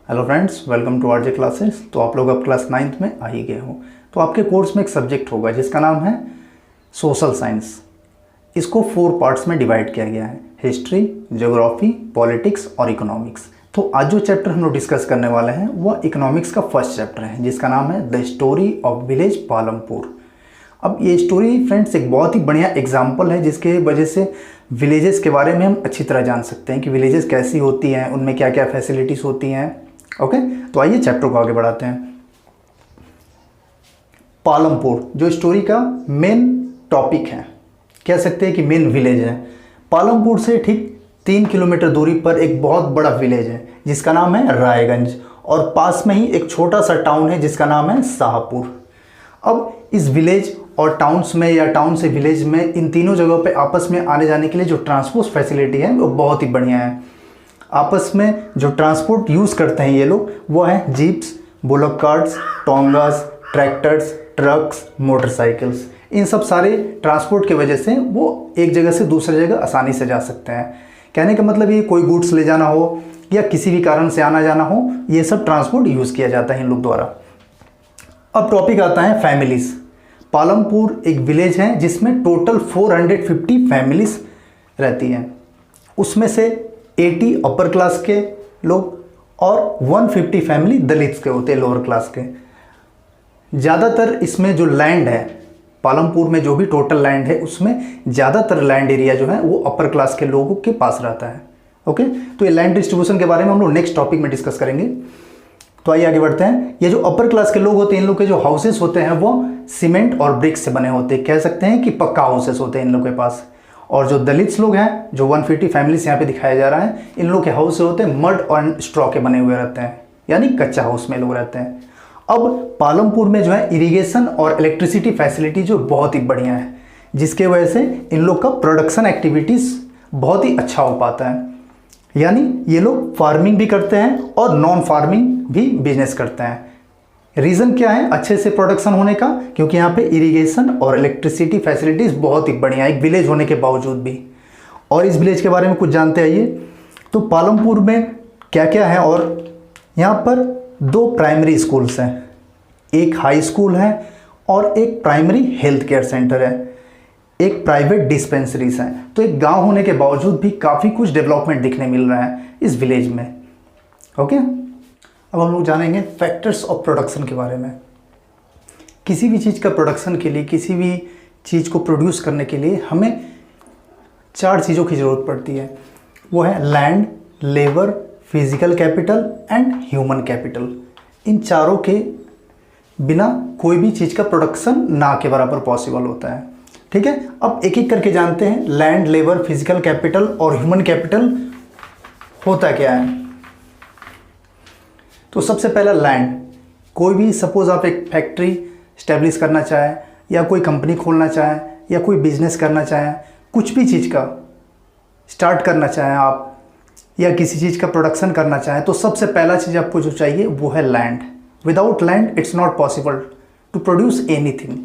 Hello friends, welcome to RJ classes. तो आप लोग अब क्लास 9th में आ ही गए हो। तो आपके कोर्स में एक सब्जेक्ट होगा जिसका नाम है सोशल साइंस। इसको 4 पार्ट्स में डिवाइड किया गया है: हिस्ट्री, ज्योग्राफी, पॉलिटिक्स और इकोनॉमिक्स। तो आज जो चैप्टर हम लोग डिस्कस करने वाले हैं वह इकोनॉमिक्स का फर्स्ट चैप्टर है जिसका नाम है the story of village Palampur. अब ये स्टोरी फ्रेंड्स एक बहुत ही बढ़िया एग्जाम्पल है जिसके वजह से विलेजेस के बारे में हम अच्छी तरह जान सकते हैं कि विलेजेस कैसी होती हैं, उनमें क्या क्या फैसिलिटीज़ होती हैं। ओके, तो आइए चैप्टर को आगे बढ़ाते हैं। पालमपुर जो स्टोरी का मेन टॉपिक है, कह सकते हैं कि मेन विलेज है। पालमपुर से ठीक 3 किलोमीटर दूरी पर एक बहुत बड़ा विलेज है जिसका नाम है रायगंज, और पास में ही एक छोटा सा टाउन है जिसका नाम है शाहपुर। अब इस विलेज और टाउन्स में या टाउन से विलेज में इन तीनों जगहों पे आपस में आने जाने के लिए जो ट्रांसपोर्ट फैसिलिटी है वो बहुत ही बढ़िया है। आपस में जो ट्रांसपोर्ट यूज़ करते हैं ये लोग वो है jeeps, bullock carts, tongas, tractors, trucks, motorcycles. इन सब सारे ट्रांसपोर्ट की वजह से वो एक जगह से दूसरी जगह आसानी से जा सकते हैं। कहने का मतलब ये कोई गुड्स ले जाना हो या किसी भी कारण से आना जाना हो, ये सब ट्रांसपोर्ट यूज़ किया जाता है इन लोग द्वारा। अब टॉपिक आता है फैमिलीज़। पालमपुर एक विलेज है जिसमें टोटल 450 फैमिलीज़ रहती हैं। उसमें से 80 अपर क्लास के लोग और 150 फैमिली दलित्स के होते हैं, लोअर क्लास के। ज़्यादातर इसमें जो लैंड है, पालमपुर में जो भी टोटल लैंड है उसमें ज़्यादातर लैंड एरिया जो है वो अपर क्लास के लोगों के पास रहता है। ओके, तो ये लैंड डिस्ट्रीब्यूशन के बारे में हम लोग नेक्स्ट टॉपिक में डिस्कस करेंगे। तो आइए आगे बढ़ते हैं। ये जो अपर क्लास के लोग होते हैं इन लोग के जो हाउसेस होते हैं वो सीमेंट और ब्रिक्स से बने होते हैं, कह सकते हैं कि पक्का हाउसेस होते हैं इन लोग के पास। और जो दलित्स लोग हैं, जो 150 फैमिलीज यहाँ पे दिखाया जा रहा है, इन लोग के हाउस होते हैं मड और स्ट्रॉ के बने हुए रहते हैं, यानी कच्चा हाउस में लोग रहते हैं। अब पालमपुर में जो है इरिगेशन और इलेक्ट्रिसिटी फैसिलिटी जो बहुत ही बढ़िया है, जिसके वजह से इन लोग का प्रोडक्शन एक्टिविटीज़ बहुत ही अच्छा हो पाता है। यानी ये लोग फार्मिंग भी करते हैं और नॉन फार्मिंग भी बिजनेस करते हैं। रीज़न क्या है अच्छे से प्रोडक्शन होने का? क्योंकि यहाँ पे इरिगेशन और इलेक्ट्रिसिटी फैसिलिटीज़ बहुत ही बढ़िया है, एक विलेज होने के बावजूद भी। और इस विलेज के बारे में कुछ जानते आइए। तो पालमपुर में क्या क्या है, और यहाँ पर 2 प्राइमरी स्कूल्स हैं, एक हाई स्कूल है और एक प्राइमरी हेल्थ केयर सेंटर है, एक प्राइवेट डिस्पेंसरीज हैं। तो एक गाँव होने के बावजूद भी काफ़ी कुछ डेवलपमेंट दिखने मिल रहा है इस विलेज में। ओके, अब हम लोग जानेंगे फैक्टर्स ऑफ प्रोडक्शन के बारे में। किसी भी चीज़ का प्रोडक्शन के लिए, किसी भी चीज़ को प्रोड्यूस करने के लिए हमें 4 चीज़ों की ज़रूरत पड़ती है। वो है land, labour, physical capital and human capital. इन चारों के बिना कोई भी चीज़ का प्रोडक्शन ना के बराबर पॉसिबल होता है। ठीक है, अब एक एक करके जानते हैं लैंड, लेबर, फिजिकल कैपिटल और ह्यूमन कैपिटल होता क्या है। तो सबसे पहला लैंड। कोई भी सपोज़ आप एक फैक्ट्री स्टैब्लिश करना चाहें या कोई कंपनी खोलना चाहें या कोई बिजनेस करना चाहें, कुछ भी चीज़ का स्टार्ट करना चाहें आप या किसी चीज़ का प्रोडक्शन करना चाहें, तो सबसे पहला चीज़ आपको जो चाहिए वो है land. Without land it's not possible to produce anything.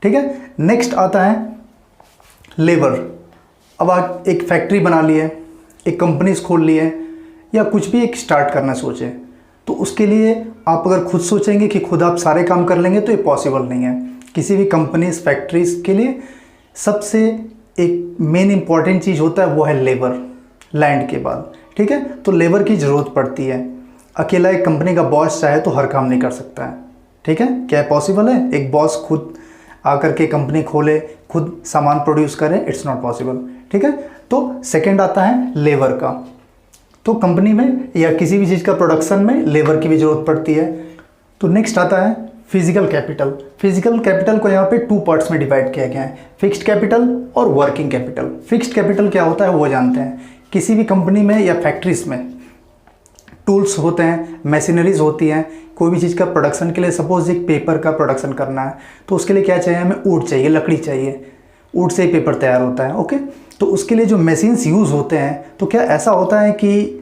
ठीक है, नेक्स्ट आता है लेबर। अब आप एक फैक्ट्री बना लिए, एक कंपनीज खोल लिए या कुछ भी एक स्टार्ट करना सोचें, तो उसके लिए आप अगर खुद सोचेंगे कि खुद आप सारे काम कर लेंगे तो ये पॉसिबल नहीं है। किसी भी कंपनीज, फैक्ट्रीज के लिए सबसे एक मेन इंपॉर्टेंट चीज़ होता है वो है लेबर, लैंड के बाद। ठीक है, तो लेबर की ज़रूरत पड़ती है। अकेला एक कंपनी का बॉस चाहे तो हर काम नहीं कर सकता है। ठीक है, क्या पॉसिबल है एक बॉस खुद आकर के कंपनी खोले, खुद सामान प्रोड्यूस करे? It's not possible. ठीक है, तो सेकेंड आता है लेबर का। तो कंपनी में या किसी भी चीज़ का प्रोडक्शन में लेबर की भी ज़रूरत पड़ती है। तो नेक्स्ट आता है फिजिकल कैपिटल। फिजिकल कैपिटल को यहाँ पे 2 पार्ट्स में डिवाइड किया गया है, फिक्स्ड कैपिटल और वर्किंग कैपिटल। फिक्स्ड कैपिटल क्या होता है वो जानते हैं। किसी भी कंपनी में या फैक्ट्रीज में टूल्स होते हैं, मशीनरीज होती हैं। कोई भी चीज़ का प्रोडक्शन के लिए सपोज एक पेपर का प्रोडक्शन करना है तो उसके लिए क्या चाहिए, हमें वुड चाहिए, लकड़ी चाहिए। वुड से ही पेपर तैयार होता है। ओके, तो उसके लिए जो मशीन्स यूज़ होते हैं, तो क्या ऐसा होता है कि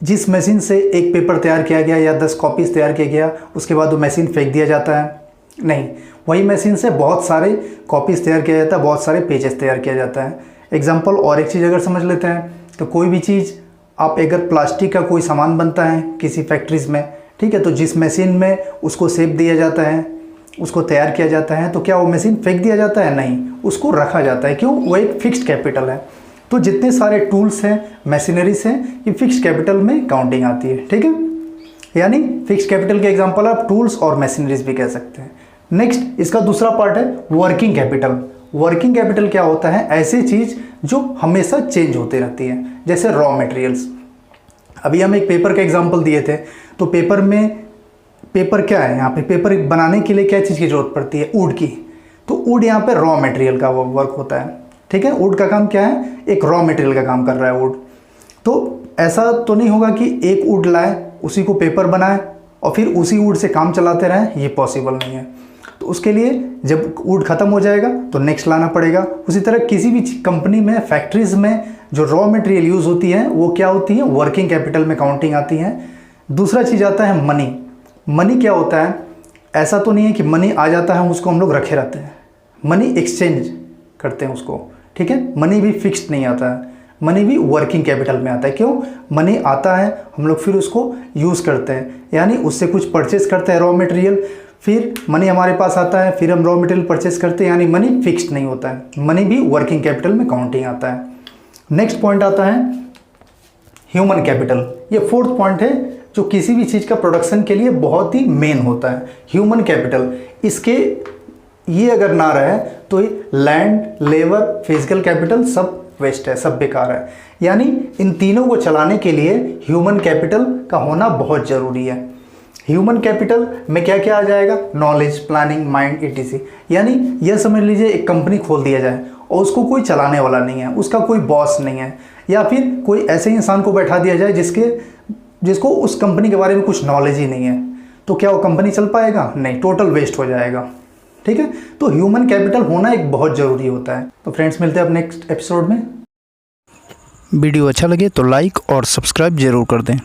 जिस मशीन से एक पेपर तैयार किया गया या 10 कॉपीज़ तैयार किया गया उसके बाद वो मशीन फेंक दिया जाता है? नहीं, वही मशीन से बहुत सारे कॉपीज़ तैयार किया जाता है, बहुत सारे पेजेस तैयार किया जाता है। एग्जाम्पल और एक चीज़ अगर समझ लेते हैं, तो कोई भी चीज़ आप अगर प्लास्टिक का कोई सामान बनता है किसी फैक्ट्रीज में, ठीक है, तो जिस मशीन में उसको शेप दिया जाता है, उसको तैयार किया जाता है, तो क्या वो मशीन फेंक दिया जाता है? नहीं, उसको रखा जाता है। क्यों? वो एक फिक्स्ड कैपिटल है। तो जितने सारे टूल्स हैं, मशीनरीज हैं, ये फिक्स्ड कैपिटल में काउंटिंग आती है, ठीक है। यानी फिक्स्ड कैपिटल के एग्जांपल आप टूल्स और मशीनरीज भी कह सकते हैं। नेक्स्ट इसका दूसरा पार्ट है वर्किंग कैपिटल। वर्किंग कैपिटल क्या होता है? ऐसी चीज़ जो हमेशा चेंज होती रहती है, जैसे रॉ मटेरियल्स। अभी हम एक पेपर का एग्जांपल दिए थे, तो पेपर क्या है यहाँ पे? पेपर बनाने के लिए क्या चीज़ की ज़रूरत पड़ती है? वुड की। तो वुड यहाँ पे रॉ मटेरियल का वर्क होता है, ठीक है। वुड का काम क्या है? एक रॉ मटेरियल का काम कर रहा है वुड। तो ऐसा तो नहीं होगा कि एक वुड लाए, उसी को पेपर बनाए और फिर उसी वुड से काम चलाते रहें, ये पॉसिबल नहीं है। तो उसके लिए जब वुड ख़त्म हो जाएगा तो नेक्स्ट लाना पड़ेगा। उसी तरह किसी भी कंपनी में, फैक्ट्रीज़ में जो रॉ मटेरियल यूज़ होती है वो क्या होती है? वर्किंग कैपिटल में काउंटिंग आती है। दूसरा चीज़ आता है मनी। मनी क्या होता है? ऐसा तो नहीं है कि मनी आ जाता है उसको हम लोग रखे रहते हैं, मनी एक्सचेंज करते हैं उसको, ठीक है। मनी भी फिक्स्ड नहीं आता है, मनी भी वर्किंग कैपिटल में आता है। क्यों? मनी आता है, हम लोग फिर उसको यूज़ करते हैं, यानी उससे कुछ परचेस करते हैं रॉ मटेरियल, फिर मनी हमारे पास आता है, फिर हम रॉ मटेरियल परचेस करते हैं, यानी मनी फिक्स्ड नहीं होता है। मनी भी वर्किंग कैपिटल में काउंटिंग आता है। नेक्स्ट पॉइंट आता है ह्यूमन कैपिटल। ये फोर्थ पॉइंट है जो किसी भी चीज़ का प्रोडक्शन के लिए बहुत ही मेन होता है, ह्यूमन कैपिटल। इसके ये अगर ना रहे तो लैंड, लेबर, फिजिकल कैपिटल सब वेस्ट है, सब बेकार है। यानी इन तीनों को चलाने के लिए ह्यूमन कैपिटल का होना बहुत ज़रूरी है। ह्यूमन कैपिटल में क्या क्या आ जाएगा? Knowledge, planning, mind, etc। यानी यह समझ लीजिए एक कंपनी खोल दिया जाए और उसको कोई चलाने वाला नहीं है, उसका कोई बॉस नहीं है, या फिर कोई ऐसे इंसान को बैठा दिया जाए जिसको उस कंपनी के बारे में कुछ नॉलेज ही नहीं है, तो क्या वो कंपनी चल पाएगा? नहीं, टोटल वेस्ट हो जाएगा, ठीक है। तो ह्यूमन कैपिटल होना एक बहुत ज़रूरी होता है। तो फ्रेंड्स, मिलते हैं अब नेक्स्ट एपिसोड में। वीडियो अच्छा लगे तो लाइक और सब्सक्राइब जरूर कर दें।